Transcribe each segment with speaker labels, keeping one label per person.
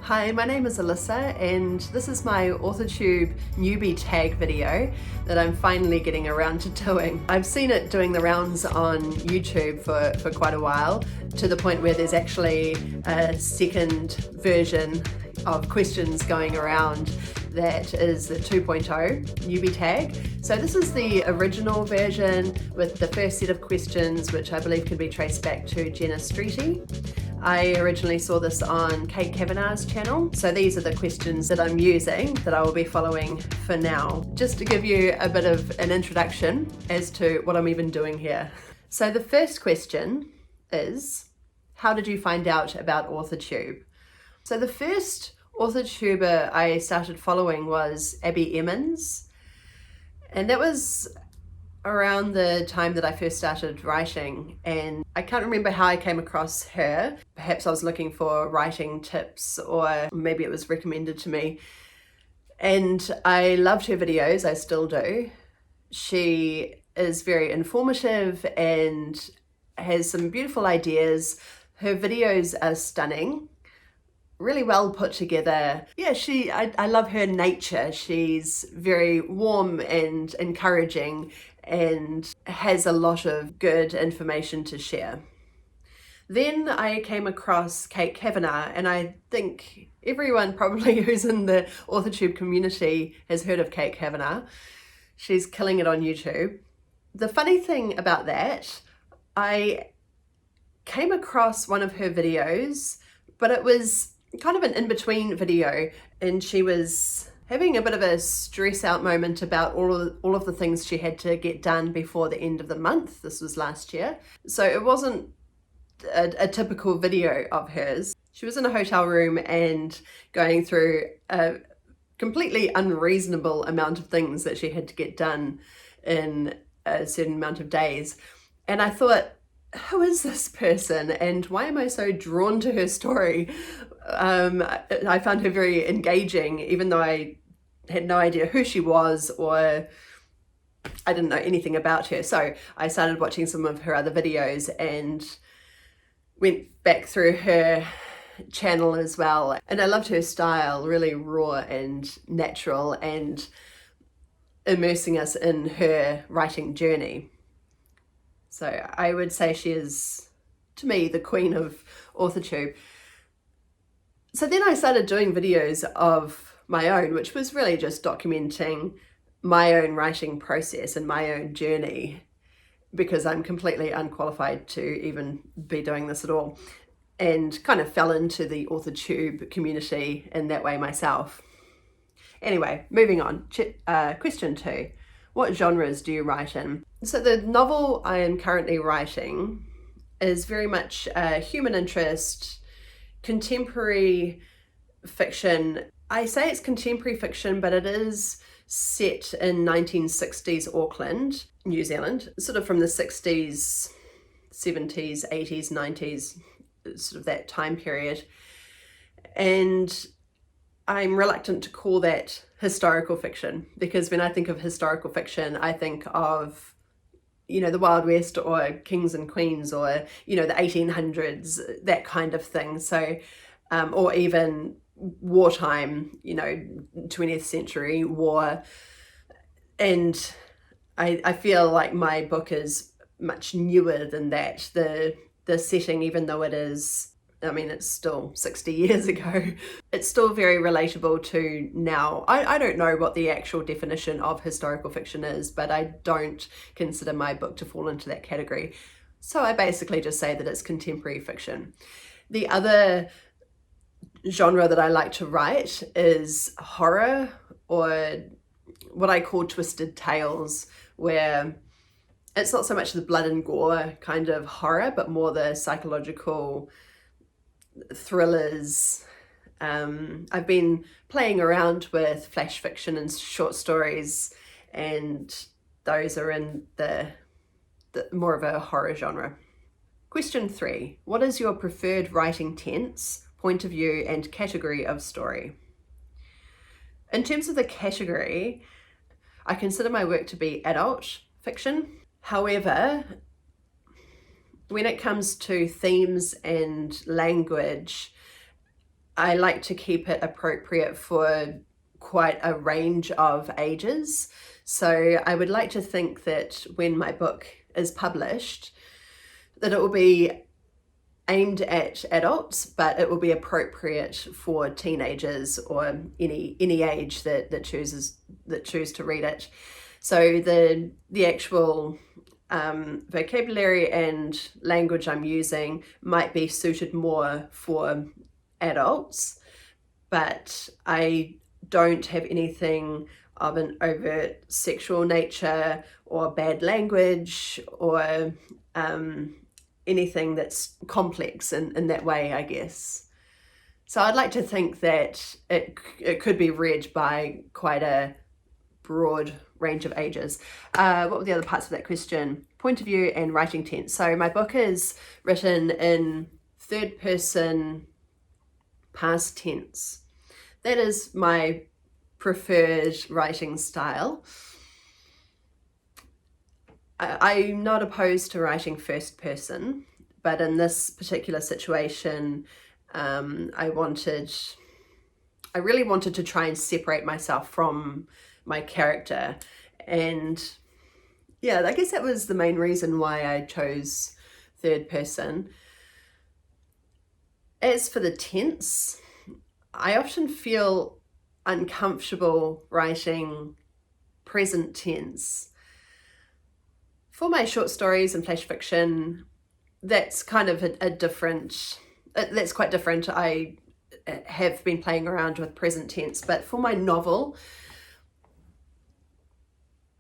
Speaker 1: Hi, my name is Alissa and this is my AuthorTube Newbie tag video that I'm finally getting around to doing. I've seen it doing the rounds on YouTube for quite a while, to the point where there's actually a second version of questions going around that is the 2.0 newbie tag. So this is the original version with the first set of questions, which I believe can be traced back to Jenny Streety. I originally saw this on Kate Kavanagh's channel. So these are the questions that I'm using, that I will be following for now. Just to give you a bit of an introduction as to what I'm even doing here. So the first question is, how did you find out about AuthorTube? So the first AuthorTuber I started following was Abby Emmons, and that was around the time that I first started writing, and I can't remember how I came across her. Perhaps I was looking for writing tips, or maybe it was recommended to me, and I loved her videos. I still do. She is very informative and has some beautiful ideas. Her videos are stunning, really well put together. Yeah, I love her nature. She's very warm and encouraging and has a lot of good information to share. Then I came across Kate Kavanagh, and I think everyone probably who's in the AuthorTube community has heard of Kate Kavanagh. She's killing it on YouTube. The funny thing about that, I came across one of her videos, but it was kind of an in-between video, and she was having a bit of a stress out moment about all of the things she had to get done before the end of the month. This was last year. So it wasn't a typical video of hers. She was in a hotel room and going through a completely unreasonable amount of things that she had to get done in a certain amount of days. And I thought, who is this person and why am I so drawn to her story? I found her very engaging, even though I had no idea who she was, or I didn't know anything about her. So I started watching some of her other videos and went back through her channel as well. And I loved her style, really raw and natural, and immersing us in her writing journey. So I would say she is, to me, the queen of AuthorTube. So then I started doing videos of my own, which was really just documenting my own writing process and my own journey, because I'm completely unqualified to even be doing this at all, and kind of fell into the AuthorTube community in that way myself. Anyway, moving on. Question 2. What genres do you write in? So the novel I am currently writing is very much human interest, contemporary fiction. I say it's contemporary fiction, but it is set in 1960s Auckland, New Zealand, sort of from the 60s, 70s, 80s, 90s, sort of that time period. And I'm reluctant to call that historical fiction, because when I think of historical fiction, I think of, the Wild West or Kings and Queens, or, the 1800s, that kind of thing. So, or even wartime, 20th century war. And I feel like my book is much newer than that. The setting, even though it is, it's still 60 years ago, it's still very relatable to now. I don't know what the actual definition of historical fiction is, but I don't consider my book to fall into that category. So I basically just say that it's contemporary fiction. The other genre that I like to write is horror, or what I call twisted tales, where it's not so much the blood and gore kind of horror, but more the psychological thrillers. I've been playing around with flash fiction and short stories, and those are in the more of a horror genre. Question 3. What is your preferred writing tense, point of view, and category of story? In terms of the category, I consider my work to be adult fiction. However, when it comes to themes and language, I like to keep it appropriate for quite a range of ages. So I would like to think that when my book is published, that it will be aimed at adults, but it will be appropriate for teenagers or any age that choose to read it. So the actual vocabulary and language I'm using might be suited more for adults, but I don't have anything of an overt sexual nature or bad language or anything that's complex in that way, I guess. So I'd like to think that it could be read by quite a broad range of ages. What were the other parts of that question? Point of view and writing tense. So my book is written in third person past tense. That is my preferred writing style. I'm not opposed to writing first person, but in this particular situation, I really wanted to try and separate myself from my character. And yeah, I guess that was the main reason why I chose third person. As for the tense, I often feel uncomfortable writing present tense. For my short stories and flash fiction, that's kind of that's quite different. I have been playing around with present tense, but for my novel,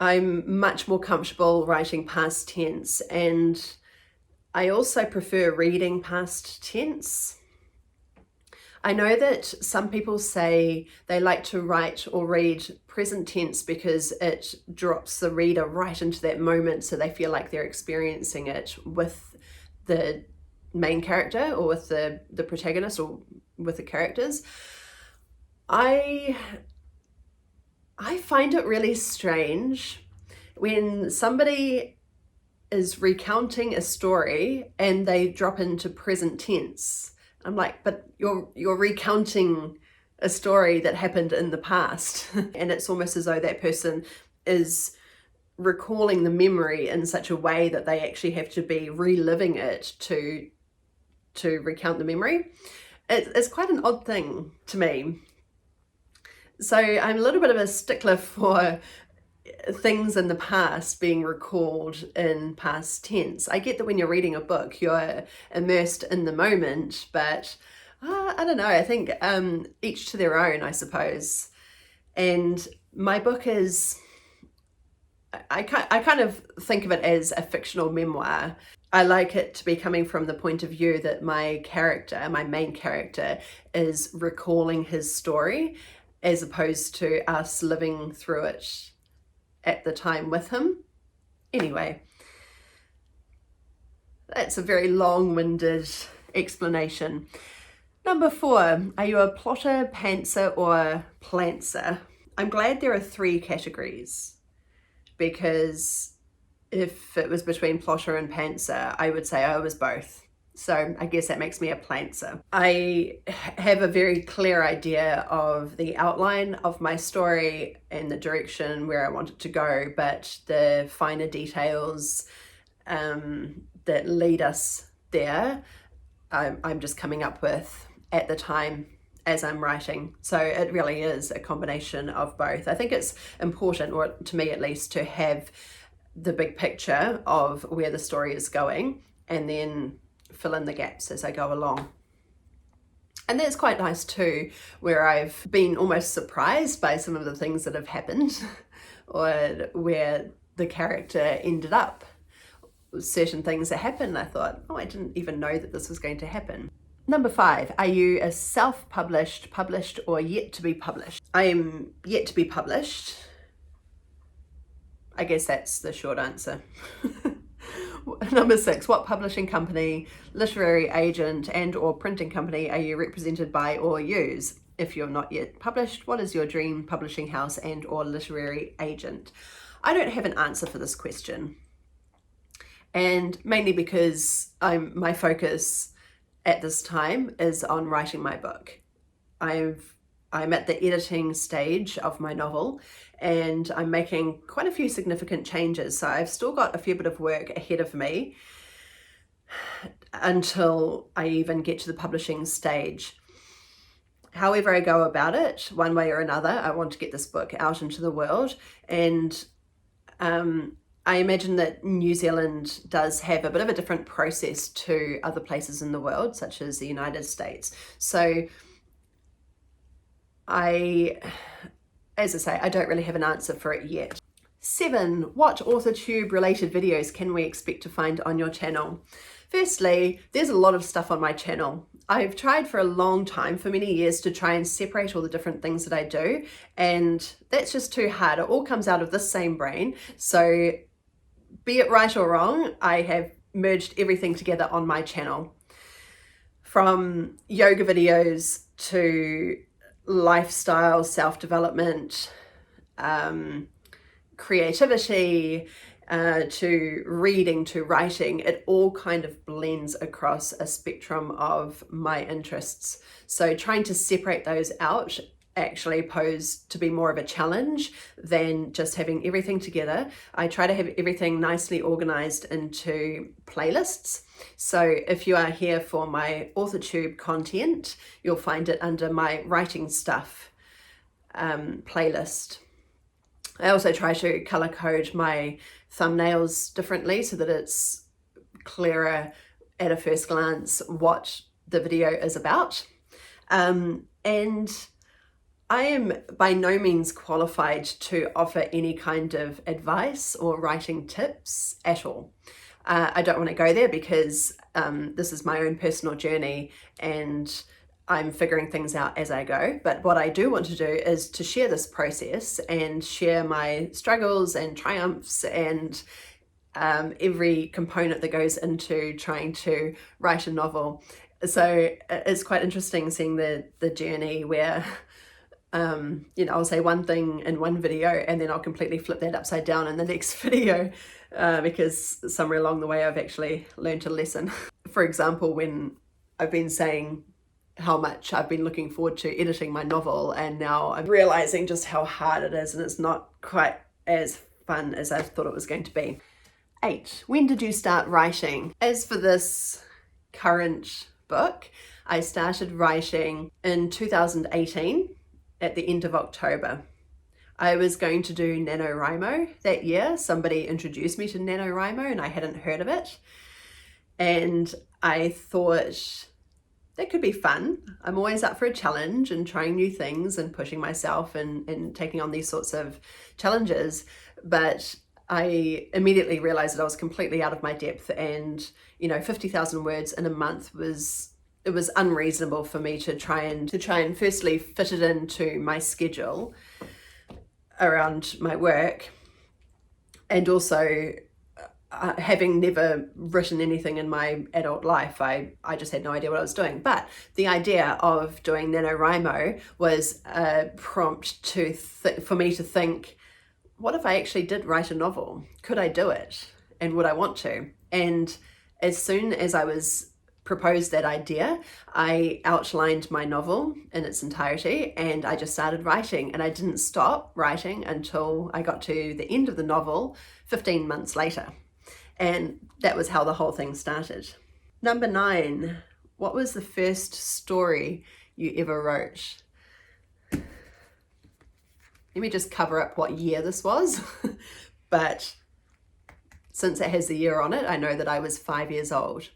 Speaker 1: I'm much more comfortable writing past tense, and I also prefer reading past tense. I know that some people say they like to write or read present tense because it drops the reader right into that moment, so they feel like they're experiencing it with the main character or with the protagonist or with the characters. I find it really strange when somebody is recounting a story and they drop into present tense. I'm like, but you're recounting a story that happened in the past. And it's almost as though that person is recalling the memory in such a way that they actually have to be reliving it to recount the memory. It's quite an odd thing to me. So I'm a little bit of a stickler for things in the past being recalled in past tense. I get that when you're reading a book, you're immersed in the moment, but I don't know, I think each to their own, I suppose. And my book is, I kind of think of it as a fictional memoir. I like it to be coming from the point of view that my main character, is recalling his story as opposed to us living through it at the time with him. Anyway, that's a very long-winded explanation. Number 4, are you a plotter, pantser, or plantser? I'm glad there are 3 categories, because if it was between plotter and pantser, I would say I was both. So I guess that makes me a plantser. I have a very clear idea of the outline of my story and the direction where I want it to go, but the finer details that lead us there, I'm just coming up with at the time as I'm writing. So it really is a combination of both. I think it's important, or to me at least, to have the big picture of where the story is going and then fill in the gaps as I go along. And that's quite nice too, where I've been almost surprised by some of the things that have happened or where the character ended up. Certain things that happened, I thought, oh, I didn't even know that this was going to happen. Number 5, are you a self-published, published, or yet to be published? I am yet to be published. I guess that's the short answer. Number 6, what publishing company, literary agent, and or printing company are you represented by or use? If you're not yet published, what is your dream publishing house and or literary agent? I don't have an answer for this question. And mainly because my focus at this time is on writing my book. I'm at the editing stage of my novel, and I'm making quite a few significant changes. So I've still got a fair bit of work ahead of me until I even get to the publishing stage. However I go about it, one way or another, I want to get this book out into the world. And I imagine that New Zealand does have a bit of a different process to other places in the world, such as the United States. So as I say, I don't really have an answer for it yet. 7. What AuthorTube related videos can we expect to find on your channel? Firstly, there's a lot of stuff on my channel. I've tried for a long time, for many years, to try and separate all the different things that I do, and that's just too hard. It all comes out of this same brain. So be it right or wrong, I have merged everything together on my channel. From yoga videos to lifestyle, self-development, creativity, to reading, to writing, it all kind of blends across a spectrum of my interests. So trying to separate those out actually posed to be more of a challenge than just having everything together. I try to have everything nicely organized into playlists. So if you are here for my AuthorTube content, you'll find it under my writing stuff playlist. I also try to color code my thumbnails differently so that it's clearer at a first glance what the video is about. And I am by no means qualified to offer any kind of advice or writing tips at all. I don't want to go there because this is my own personal journey and I'm figuring things out as I go. But what I do want to do is to share this process and share my struggles and triumphs and every component that goes into trying to write a novel. So it's quite interesting seeing the journey where I'll say one thing in one video and then I'll completely flip that upside down in the next video because somewhere along the way I've actually learned a lesson. For example, when I've been saying how much I've been looking forward to editing my novel, and now I'm realizing just how hard it is and it's not quite as fun as I thought it was going to be. 8. When did you start writing? As for this current book, I started writing in 2018 at the end of October. I was going to do NaNoWriMo that year. Somebody introduced me to NaNoWriMo and I hadn't heard of it. And I thought, that could be fun. I'm always up for a challenge and trying new things and pushing myself and taking on these sorts of challenges. But I immediately realized that I was completely out of my depth, and 50,000 words in a month was unreasonable for me to try and firstly fit it into my schedule around my work, and also having never written anything in my adult life, I just had no idea what I was doing. But the idea of doing NaNoWriMo was a prompt for me to think, what if I actually did write a novel? Could I do it? And would I want to? And as soon as I was proposed that idea, I outlined my novel in its entirety and I just started writing, and I didn't stop writing until I got to the end of the novel 15 months later. And that was how the whole thing started. Number 9, what was the first story you ever wrote? Let me just cover up what year this was. But since it has the year on it, I know that I was 5 years old.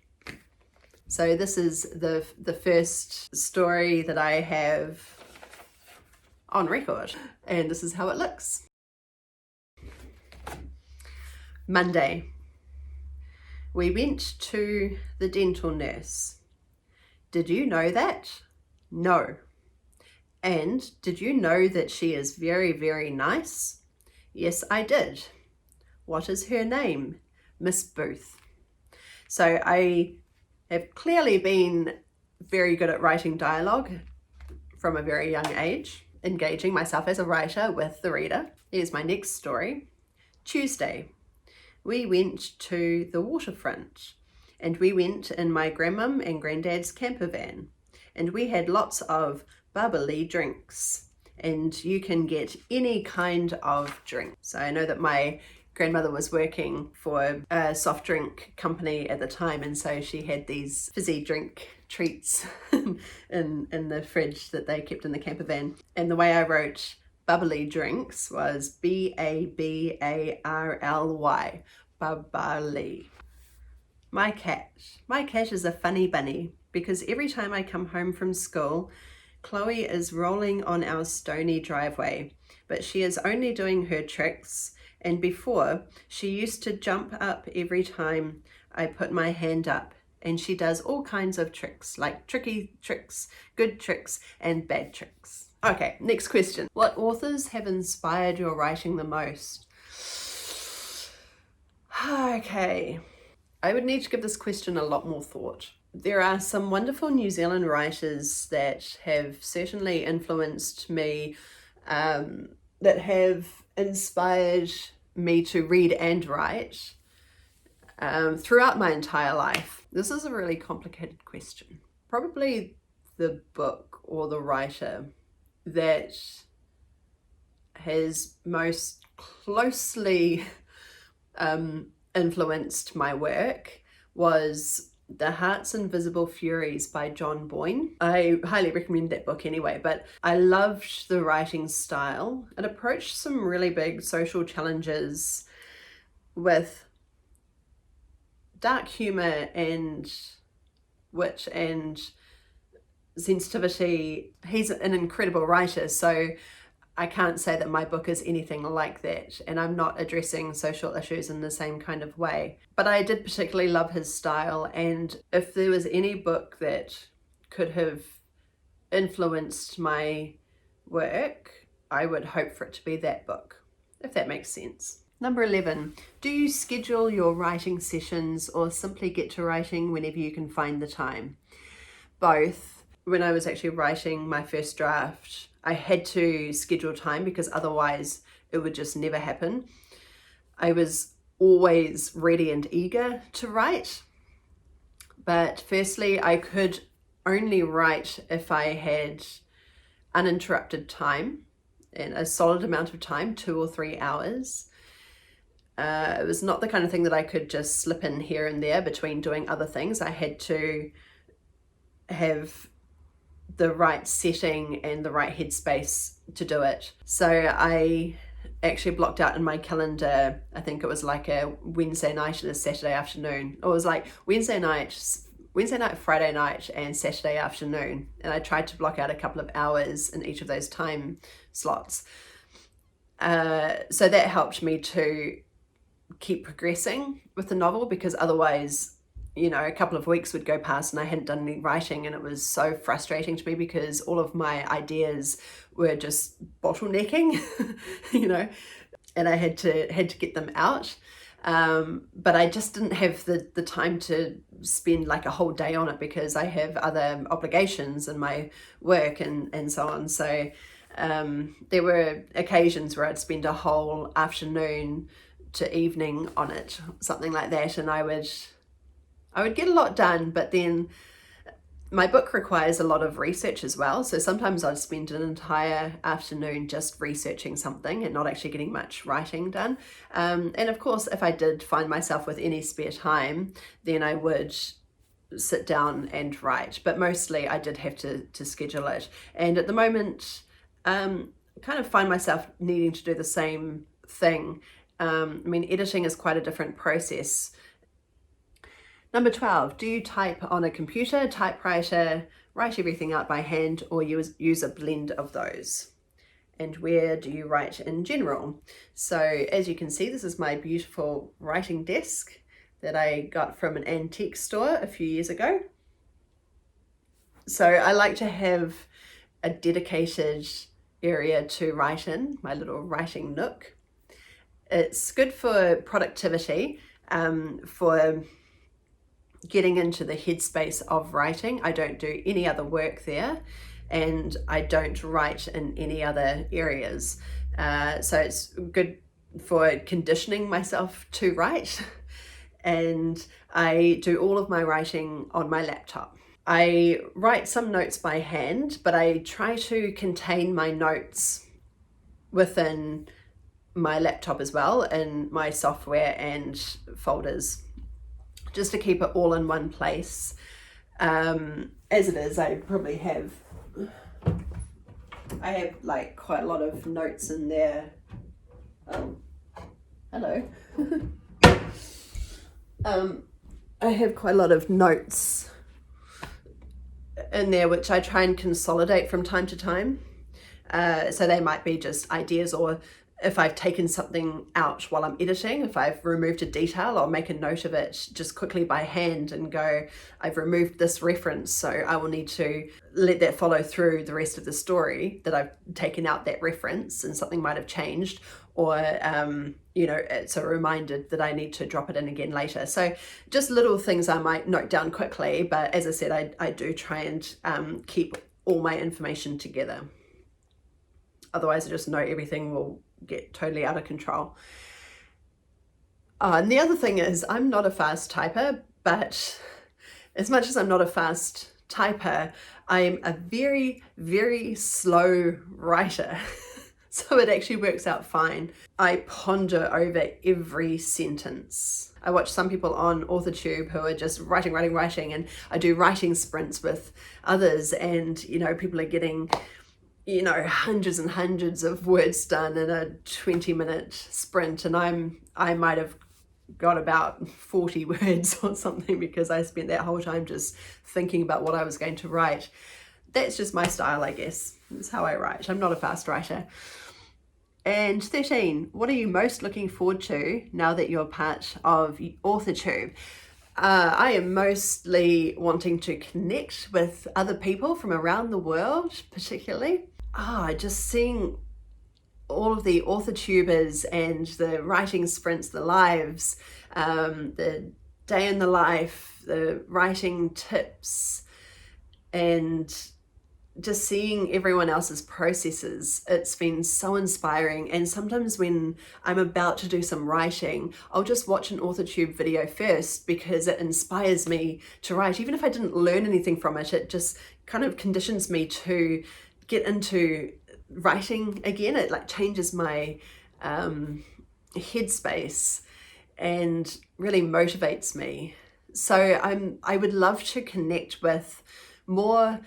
Speaker 1: So this is the first story that I have on record, and this is how it looks. Monday. We went to the dental nurse. Did you know that? No. And did you know that she is very, very nice? Yes, I did. What is her name? Miss Booth. So I have clearly been very good at writing dialogue from a very young age, engaging myself as a writer with the reader. Here's my next story. Tuesday. We went to the waterfront, and we went in my grandmum and granddad's camper van, and we had lots of bubbly drinks, and you can get any kind of drink. So I know that my grandmother was working for a soft drink company at the time, and so she had these fizzy drink treats in the fridge that they kept in the camper van. And the way I wrote bubbly drinks was Babarly, bubbly. My cat is a funny bunny, because every time I come home from school, Chloe is rolling on our stony driveway, but she is only doing her tricks. And before, she used to jump up every time I put my hand up, and she does all kinds of tricks, like tricky tricks, good tricks, and bad tricks. Okay, next question. What authors have inspired your writing the most? Okay, I would need to give this question a lot more thought. There are some wonderful New Zealand writers that have certainly influenced me, that have inspired me to read and write throughout my entire life. This is a really complicated question. Probably the book or the writer that has most closely influenced my work was The Heart's Invisible Furies by John Boyne. I highly recommend that book anyway, but I loved the writing style. It approached some really big social challenges with dark humor and wit and sensitivity. He's an incredible writer, so I can't say that my book is anything like that, and I'm not addressing social issues in the same kind of way. But I did particularly love his style, and if there was any book that could have influenced my work, I would hope for it to be that book, if that makes sense. Number 11, do you schedule your writing sessions or simply get to writing whenever you can find the time? Both. When I was actually writing my first draft, I had to schedule time because otherwise it would just never happen. I was always ready and eager to write, but firstly, I could only write if I had uninterrupted time, and a solid amount of time, 2 or 3 hours. It was not the kind of thing that I could just slip in here and there between doing other things. I had to have the right setting and the right headspace to do it. So I actually blocked out in my calendar, I think it was like a Wednesday night and a Saturday afternoon. Or it was like Wednesday night, Friday night, and Saturday afternoon. And I tried to block out a couple of hours in each of those time slots. So that helped me to keep progressing with the novel, because otherwise, you know, a couple of weeks would go past and I hadn't done any writing, and it was so frustrating to me because all of my ideas were just bottlenecking, you know, and I had to get them out. But I just didn't have the time to spend like a whole day on it because I have other obligations in my work and so on. So there were occasions where I'd spend a whole afternoon to evening on it, something like that, and I would get a lot done, but then my book requires a lot of research as well. So sometimes I'd spend an entire afternoon just researching something and not actually getting much writing done. And of course, if I did find myself with any spare time, then I would sit down and write. But mostly I did have to schedule it. And at the moment, kind of find myself needing to do the same thing. I mean, editing is quite a different process. Number 12, do you type on a computer, typewriter, write everything out by hand, or use a blend of those? And where do you write in general? So as you can see, this is my beautiful writing desk that I got from an antique store a few years ago. So I like to have a dedicated area to write in, my little writing nook. It's good for productivity, for getting into the headspace of writing. I don't do any other work there, and I don't write in any other areas. So it's good for conditioning myself to write. And I do all of my writing on my laptop. I write some notes by hand, but I try to contain my notes within my laptop as well, in my software and folders, just to keep it all in one place. As it is, I have like quite a lot of notes in there. Oh, hello. I have quite a lot of notes in there which I try and consolidate from time to time. So they might be just ideas, or if I've taken something out while I'm editing, if I've removed a detail, I'll make a note of it just quickly by hand and go, I've removed this reference, so I will need to let that follow through the rest of the story, that I've taken out that reference and something might have changed, or you know, it's a reminder that I need to drop it in again later. So just little things I might note down quickly, but as I said, I do try and keep all my information together. Otherwise I just know everything will get totally out of control. And the other thing is, I'm not a fast typer, but as much as I'm not a fast typer, I'm a very, very slow writer. So it actually works out fine. I ponder over every sentence. I watch some people on AuthorTube who are just writing, and I do writing sprints with others, and you know, people are getting, you know, hundreds and hundreds of words done in a 20-minute sprint, and I might have got about 40 words or something, because I spent that whole time just thinking about what I was going to write. That's just my style, I guess. That's how I write. I'm not a fast writer. And 13, what are you most looking forward to now that you're part of AuthorTube? I am mostly wanting to connect with other people from around the world, particularly. Just seeing all of the AuthorTubers and the writing sprints, the lives, the day in the life, the writing tips, and just seeing everyone else's processes. It's been so inspiring. And sometimes when I'm about to do some writing, I'll just watch an AuthorTube video first, because it inspires me to write. Even if I didn't learn anything from it, it just kind of conditions me to get into writing again. It like changes my headspace and really motivates me. So I would love to connect with more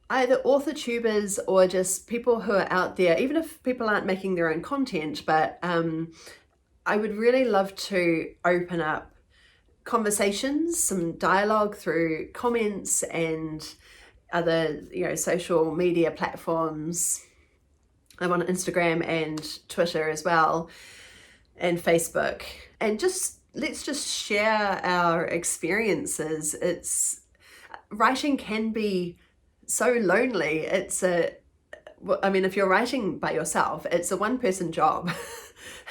Speaker 1: either AuthorTubers or just people who are out there, even if people aren't making their own content, but I would really love to open up conversations, some dialogue through comments and other, you know, social media platforms. I'm on Instagram and Twitter as well, and Facebook, and let's just share our experiences. Writing can be so lonely. I mean, if you're writing by yourself, it's a one-person job.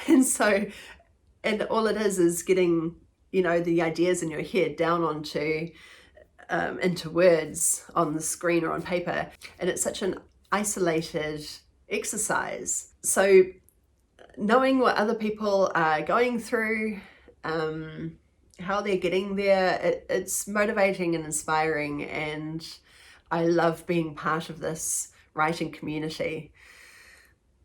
Speaker 1: and all it is getting, you know, the ideas in your head down onto into words on the screen or on paper, and it's such an isolated exercise. So knowing what other people are going through, how they're getting there, it's motivating and inspiring, and I love being part of this writing community.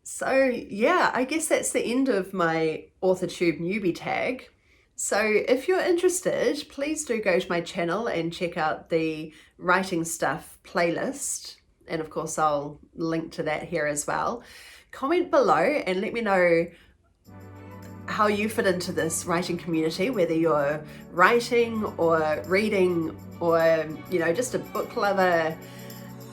Speaker 1: So yeah, I guess that's the end of my AuthorTube Newbie tag. So if you're interested, please do go to my channel and check out the writing stuff playlist. And of course, I'll link to that here as well. Comment below and let me know how you fit into this writing community, whether you're writing or reading, or, you know, just a book lover.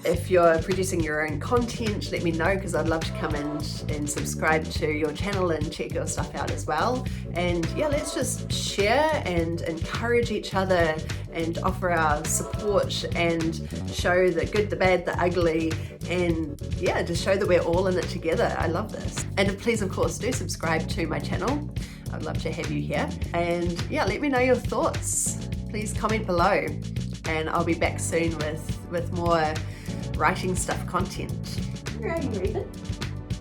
Speaker 1: If you're producing your own content, let me know, because I'd love to come in and subscribe to your channel and check your stuff out as well. And yeah, let's just share and encourage each other and offer our support and show the good, the bad, the ugly, and yeah, just show that we're all in it together. I love this. And please, of course, do subscribe to my channel. I'd love to have you here. And yeah, let me know your thoughts. Please comment below, and I'll be back soon with more writing stuff content.
Speaker 2: Where are you, Raven?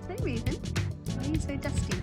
Speaker 1: Hey, Raven. Why are you so dusty?